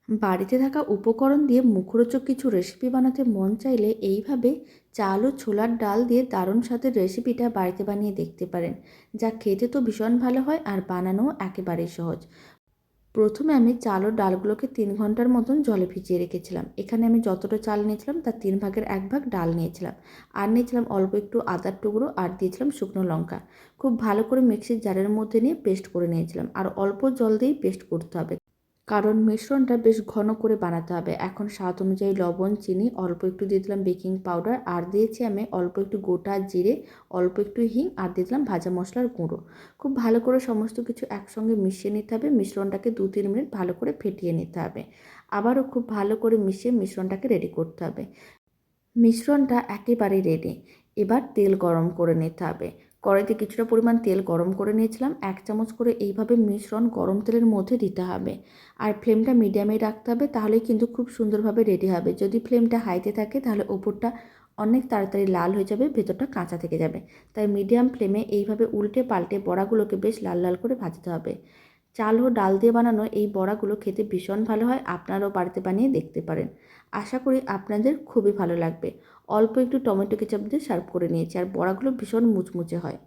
বাড়িতে থাকা উপকরণ দিয়ে মুখরোচক কিছু রেসিপি বানাতে মন চাইলে এইভাবে চাল ও ছোলার ডাল দিয়ে দারুণ স্বাদের রেসিপিটা বাড়িতে বানিয়ে দেখতে পারেন, যা খেতে তো ভীষণ ভালো হয় আর বানানোও একেবারেই সহজ। প্রথমে আমি চাল ও ডালগুলোকে 3 ঘন্টার মতন জলে ভিজিয়ে রেখেছিলাম। এখানে আমি যতটা চাল নিয়েছিলাম তার 3 ভাগের 1 ভাগ ডাল নিয়েছিলাম, আর নিয়েছিলাম অল্প একটু আদার টুকরো, আর দিয়েছিলাম শুকনো লঙ্কা। খুব ভালো করে মিক্সির জারের মধ্যে নিয়ে পেস্ট করে নিয়েছিলাম, আর অল্প জল দিয়েই পেস্ট করতে হবে, কারণ মিশ্রণটা বেশ ঘন করে বানাতে হবে। এখন স্বাদ অনুযায়ী লবণ, চিনি, অল্প একটু দিয়ে দিলাম বেকিং পাউডার, আর দিয়েছি আমি অল্প একটু গোটা জিরে, অল্প একটু হিং, আর দিয়ে দিলাম ভাজা মশলার গুঁড়ো। খুব ভালো করে সমস্ত কিছু একসঙ্গে মিশিয়ে নিতে হবে। মিশ্রণটাকে 2-3 মিনিট ভালো করে ফেটিয়ে নিতে হবে। আবারও খুব ভালো করে মিশিয়ে মিশ্রণটাকে রেডি করতে হবে। মিশ্রণটা একেবারেই রেডি। এবার তেল গরম করে নিতে হবে। কড়াইতে কিছুটা পরিমাণ তেল গরম করে নিয়েছিলাম। 1 চামচ করে এইভাবে মিশ্রণ গরম তেলের মধ্যে দিতে হবে, আর ফ্লেমটা মিডিয়ামেই রাখতে হবে, তাহলেই কিন্তু খুব সুন্দরভাবে রেডি হবে। যদি ফ্লেমটা হাইতে থাকে তাহলে ওপরটা অনেক তাড়াতাড়ি লাল হয়ে যাবে, ভেতরটা কাঁচা থেকে যাবে। তাই মিডিয়াম ফ্লেমে এইভাবে উল্টে পাল্টে বড়াগুলোকে বেশ লাল লাল করে ভাজতে হবে। চাল ও ডাল দিয়ে বানানো এই বড়াগুলো খেতে ভীষণ ভালো হয়। আপনারাও বাড়িতে বানিয়ে দেখতে পারেন। আশা করি আপনাদের খুবই ভালো লাগবে। অল্প একটু টমেটো কেচাপ দিয়ে সার্ভ করে নিয়েছি, আর বড়াগুলো ভীষণ মুচমুচে হয়।